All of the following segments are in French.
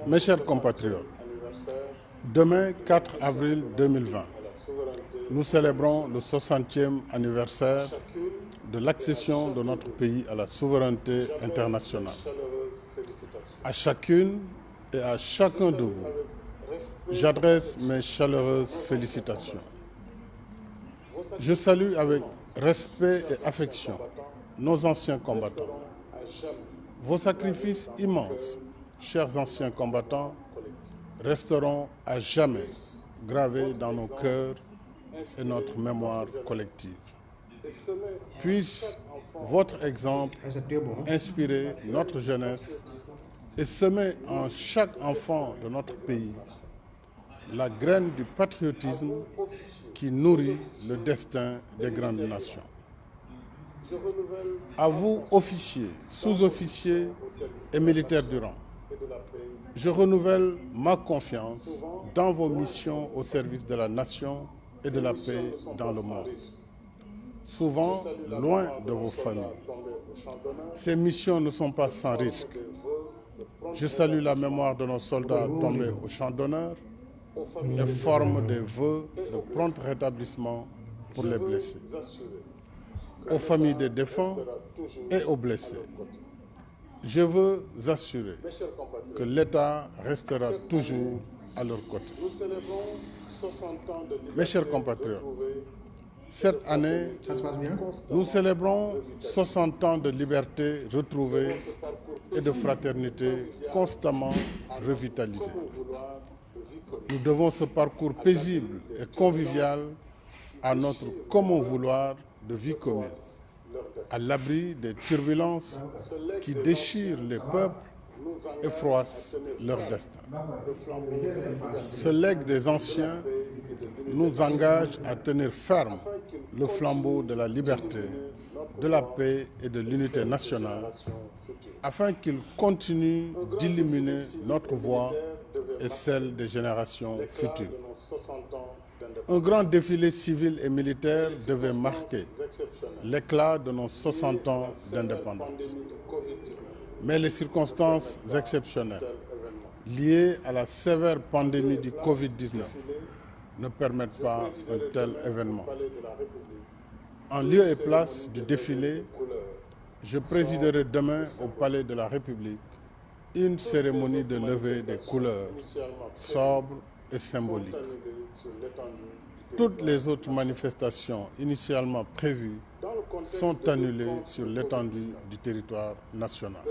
Mes chers compatriotes, demain 4 avril 2020, nous célébrons le 60e anniversaire de l'accession de notre pays à la souveraineté internationale. À chacune et à chacun de vous, j'adresse mes chaleureuses félicitations. Je salue avec respect et affection nos anciens combattants. Vos sacrifices immenses, chers anciens combattants, resteront à jamais gravés dans nos cœurs et notre mémoire collective. Puisse votre exemple inspirer notre jeunesse et semer en chaque enfant de notre pays la graine du patriotisme qui nourrit le destin des grandes nations. À vous, officiers, sous-officiers et militaires du rang, je renouvelle ma confiance dans vos missions au service de la nation et de la paix dans le monde. Souvent, loin de vos familles. Ces missions ne sont pas sans risque. Je salue la mémoire de nos soldats tombés au champ d'honneur et forme des vœux de prompt rétablissement pour les blessés. Aux familles des défunts et aux blessés, je veux assurer que l'État restera toujours à leur côté. Mes chers compatriotes, cette année, nous célébrons 60 ans de liberté retrouvée et de fraternité constamment revitalisée. Nous devons ce parcours paisible et convivial à notre commun vouloir de vie commune, à l'abri des turbulences qui déchirent les peuples et froissent leur destin. Ce legs des anciens nous engage à tenir ferme le flambeau de la liberté, de la paix et de l'unité nationale, afin qu'il continue d'illuminer notre voie et celle des générations futures. Un grand défilé civil et militaire devait marquer l'éclat de nos 60 ans d'indépendance. Mais les circonstances exceptionnelles liées à la sévère pandémie du Covid-19 ne permettent pas un tel événement. En lieu et place du défilé, je présiderai demain au Palais de la République une cérémonie de levée des couleurs sobre et symbolique. Toutes les autres manifestations initialement prévues sont annulées sur l'étendue du territoire national.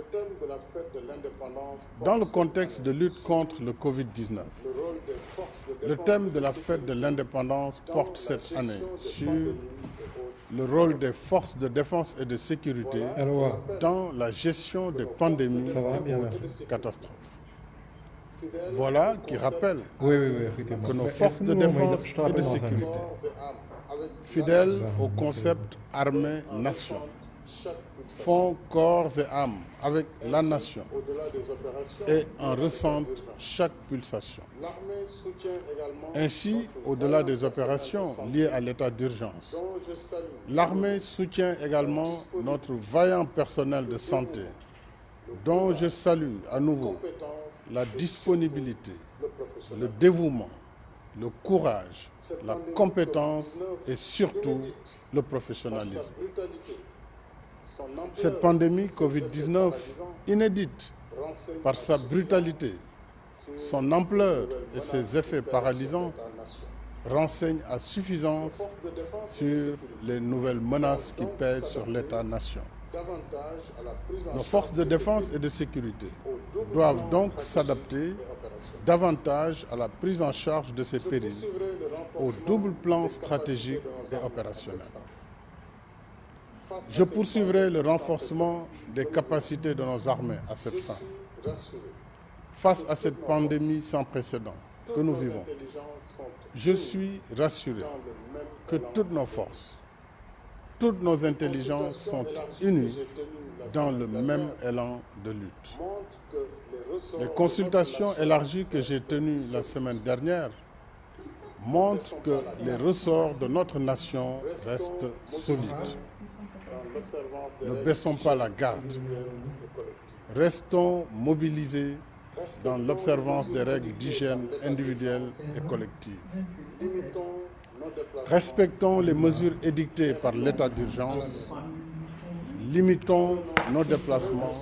Dans le contexte de lutte contre le Covid-19, le thème de la fête de l'indépendance porte cette année sur le rôle des forces de défense et de sécurité dans la gestion des pandémies et autres catastrophes. Voilà qui rappelle que nos forces de défense et de sécurité, fidèles au concept armée-nation, font corps et âme avec la nation et en ressentent chaque pulsation. Ainsi, au-delà des opérations liées à l'état d'urgence, l'armée soutient également notre vaillant personnel de santé, dont je salue à nouveau la disponibilité, le dévouement, le courage, la compétence et surtout le professionnalisme. Cette pandémie Covid-19, inédite par sa brutalité, son ampleur et ses effets paralysants, renseigne à suffisance sur les nouvelles menaces qui pèsent sur l'État-nation. Nos forces de défense et de sécurité doivent donc s'adapter davantage à la prise en charge de ces périls au double plan stratégique et opérationnel. Je poursuivrai le renforcement des capacités de nos armées à cette fin. Face à cette pandémie sans précédent que nous vivons, je suis rassuré que toutes nos forces, toutes nos intelligences sont unies dans le même élan de lutte. Les consultations élargies que j'ai tenues la semaine dernière montrent que les ressorts de notre nation restent solides. Ne baissons pas la garde. Restons mobilisés dans l'observance des règles d'hygiène individuelle et collective. Respectons les mesures édictées par l'état d'urgence. Limitons nos déplacements.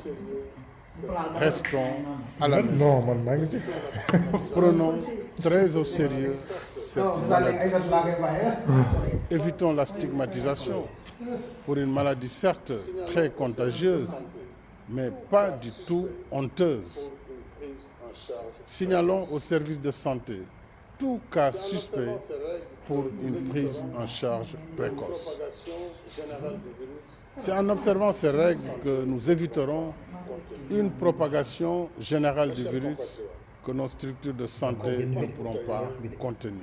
Restons à la maison. Prenons très au sérieux cette maladie. Évitons la stigmatisation pour une maladie certes très contagieuse, mais pas du tout honteuse. Signalons aux services de santé tout cas suspect pour une prise en charge précoce. C'est en observant ces règles que nous éviterons une propagation générale du virus que nos structures de santé ne pourront pas contenir.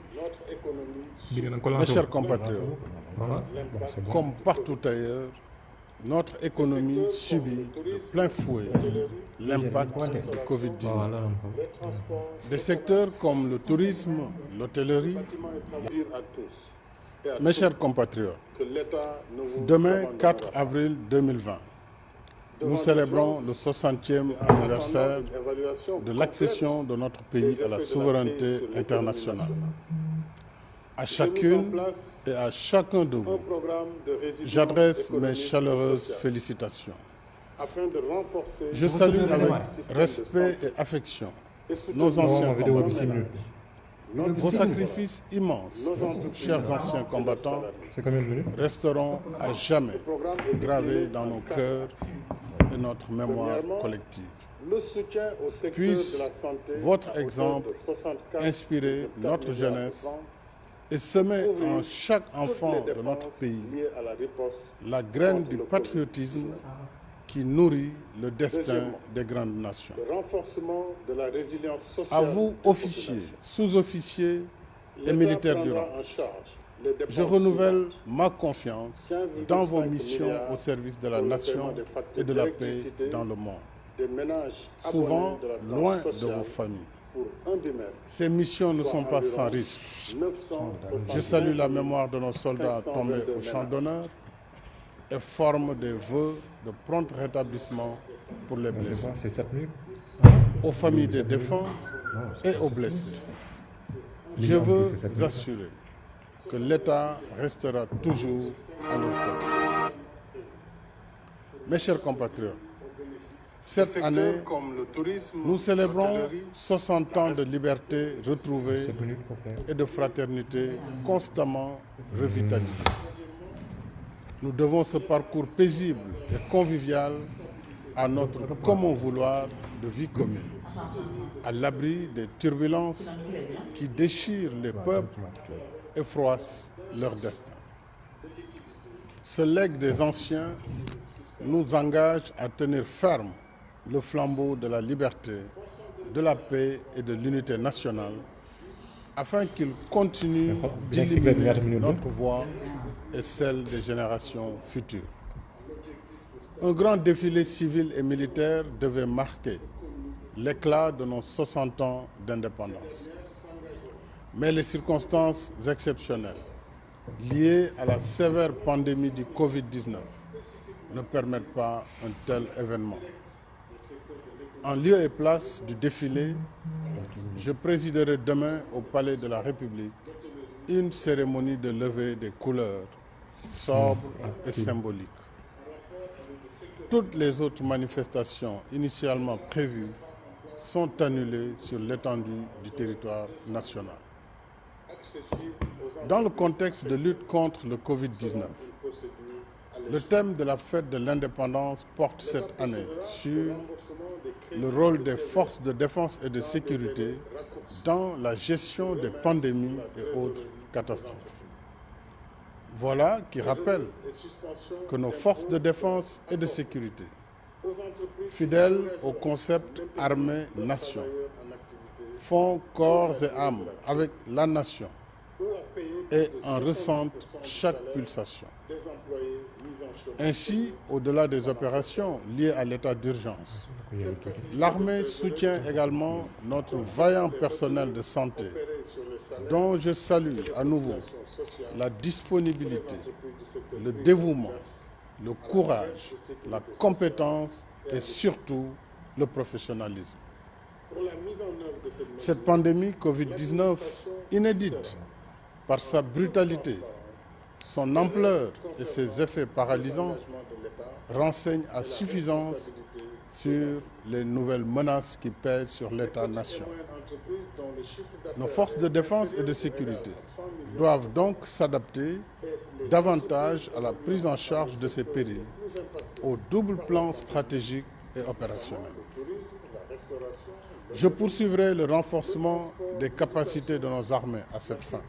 Mes chers compatriotes, comme partout ailleurs, notre économie subit de plein fouet l'impact du Covid-19. Des secteurs comme le tourisme, l'hôtellerie. Mes chers compatriotes, demain 4 avril 2020, nous célébrons le 60e anniversaire de l'accession de notre pays à la souveraineté internationale. À chacune et à chacun de vous, j'adresse mes chaleureuses félicitations. Je salue avec respect et affection nos anciens combattants. Vos sacrifices immenses, chers anciens combattants, resteront à jamais gravés dans nos cœurs et notre mémoire collective. Puisse votre exemple inspirer notre jeunesse et semer en chaque enfant de notre pays la graine du patriotisme qui nourrit le destin des grandes nations. À vous, officiers, sous-officiers et militaires du rang, je renouvelle ma confiance dans vos missions au service de la nation et de la paix dans le monde, souvent loin de vos familles. Ces missions ne sont pas sans risque. Je salue la mémoire de nos soldats tombés au champ d'honneur et forme des vœux de prompt rétablissement pour les blessés. Aux familles des défunts et aux blessés, je veux assurer que l'État restera toujours à leur côté. Mes chers compatriotes, cette année, nous célébrons 60 ans de liberté retrouvée et de fraternité constamment revitalisée. Nous devons ce parcours paisible et convivial à notre commun vouloir de vie commune, à l'abri des turbulences qui déchirent les peuples et froissent leur destin. Ce legs des anciens nous engage à tenir ferme le flambeau de la liberté, de la paix et de l'unité nationale, afin qu'il continue d'illuminer notre voie et celle des générations futures. Un grand défilé civil et militaire devait marquer l'éclat de nos 60 ans d'indépendance. Mais les circonstances exceptionnelles liées à la sévère pandémie du Covid-19 ne permettent pas un tel événement. En lieu et place du défilé, je présiderai demain au Palais de la République une cérémonie de levée des couleurs sobre et symbolique. Toutes les autres manifestations initialement prévues sont annulées sur l'étendue du territoire national. Dans le contexte de lutte contre le Covid-19, le thème de la fête de l'indépendance porte cette année sur le rôle des forces de défense et de sécurité dans la gestion des pandémies et autres catastrophes. Voilà qui rappelle que nos forces de défense et de sécurité, fidèles au concept armée-nation, font corps et âme avec la nation et en ressentent chaque pulsation. Ainsi, au-delà des opérations liées à l'état d'urgence, l'armée soutient également notre vaillant personnel de santé, dont je salue à nouveau la disponibilité, le dévouement, le courage, la compétence et surtout le professionnalisme. Cette pandémie Covid-19, inédite par sa brutalité, son ampleur et ses effets paralysants, renseigne à suffisance sur les nouvelles menaces qui pèsent sur l'État-nation. Nos forces de défense et de sécurité doivent donc s'adapter davantage à la prise en charge de ces périls, au double plan stratégique et opérationnel. Je poursuivrai le renforcement des capacités de nos armées à cette fin.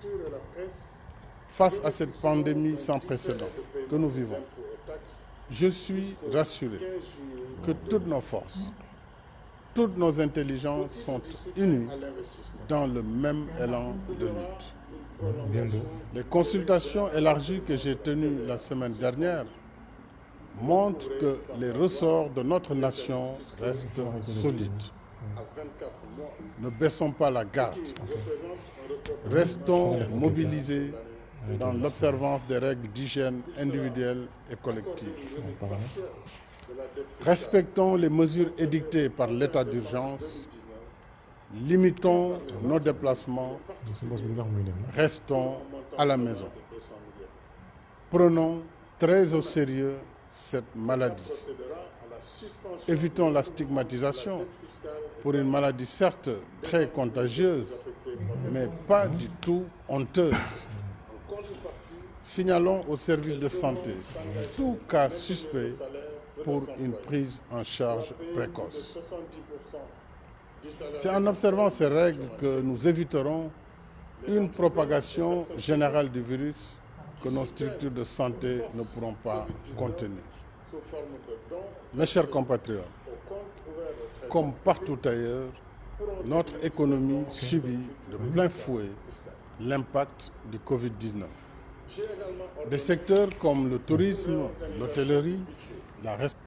Face à cette pandémie sans précédent que nous vivons, je suis rassuré que toutes nos forces, toutes nos intelligences sont unies dans le même élan de lutte. Les consultations élargies que j'ai tenues la semaine dernière montrent que les ressorts de notre nation restent solides. Ne baissons pas la garde. Restons mobilisés dans l'observance des règles d'hygiène individuelle et collective. Respectons les mesures édictées par l'état d'urgence. Limitons nos déplacements. Restons à la maison. Prenons très au sérieux cette maladie. Évitons la stigmatisation pour une maladie certes très contagieuse, mais pas du tout honteuse. Signalons aux services de santé tout cas suspect pour une prise en charge précoce. C'est en observant ces règles que nous éviterons une propagation générale du virus que nos structures de santé ne pourront pas contenir. Mes chers compatriotes, comme partout ailleurs, notre économie subit de plein fouet l'impact du Covid-19. Des secteurs comme le tourisme, l'hôtellerie, la restauration,